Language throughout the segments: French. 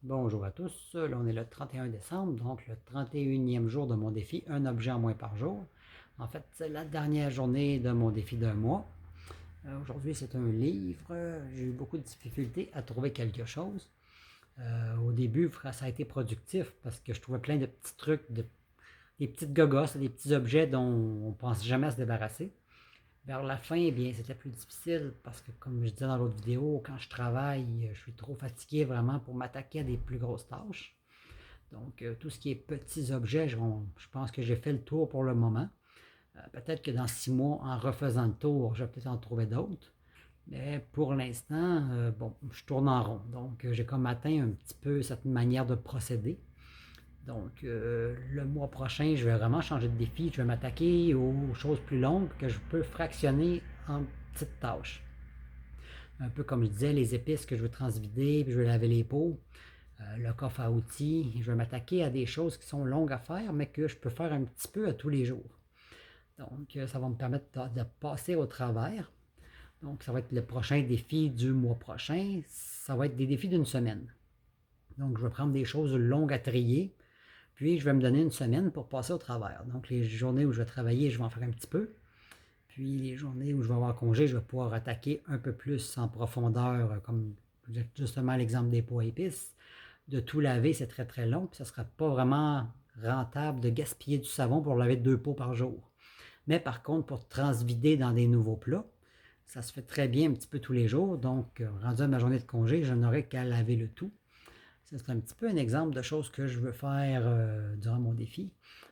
Bonjour à tous, là on est le 31 décembre, donc le 31e jour de mon défi, un objet en moins par jour. En fait, c'est la dernière journée de mon défi d'un mois. Aujourd'hui, c'est un livre. J'ai eu beaucoup de difficultés à trouver quelque chose. Au début, ça a été productif parce que je trouvais plein de petits trucs, des petites gogosses, des petits objets dont on ne pense jamais à se débarrasser. Vers la fin, eh bien, c'était plus difficile parce que, comme je disais dans l'autre vidéo, quand je travaille, je suis trop fatigué vraiment pour m'attaquer à des plus grosses tâches. Donc, tout ce qui est petits objets, je pense que j'ai fait le tour pour le moment. Peut-être que dans 6 mois, en refaisant le tour, je vais peut-être en trouver d'autres. Mais pour l'instant, bon, je tourne en rond. Donc, j'ai comme atteint un petit peu cette manière de procéder. Donc, le mois prochain, je vais vraiment changer de défi. Je vais m'attaquer aux choses plus longues que je peux fractionner en petites tâches. Un peu comme je disais, les épices que je veux transvider, puis je veux laver les pots, le coffre à outils. Je vais m'attaquer à des choses qui sont longues à faire, mais que je peux faire un petit peu à tous les jours. Donc, ça va me permettre de passer au travers. Donc, ça va être le prochain défi du mois prochain. Ça va être des défis d'une semaine. Donc, je vais prendre des choses longues à trier, puis je vais me donner une semaine pour passer au travers. Donc, les journées où je vais travailler, je vais en faire un petit peu. Puis les journées où je vais avoir congé, je vais pouvoir attaquer un peu plus en profondeur, comme justement l'exemple des pots à épices. De tout laver, c'est très très long, puis ça ne sera pas vraiment rentable de gaspiller du savon pour laver 2 pots par jour. Mais par contre, pour transvider dans des nouveaux plats, ça se fait très bien un petit peu tous les jours. Donc, rendu à ma journée de congé, je n'aurai qu'à laver le tout. C'est un petit peu un exemple de choses que je veux faire durant mon défi.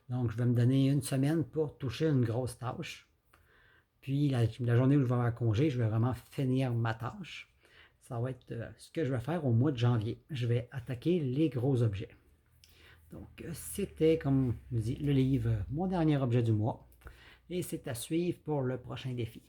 Donc, je vais me donner une semaine pour toucher une grosse tâche. Puis, la journée où je vais avoir congé, je vais vraiment finir ma tâche. Ça va être ce que je vais faire au mois de janvier. Je vais attaquer les gros objets. Donc, c'était, comme je dis, le livre Mon dernier objet du mois. Et c'est à suivre pour le prochain défi.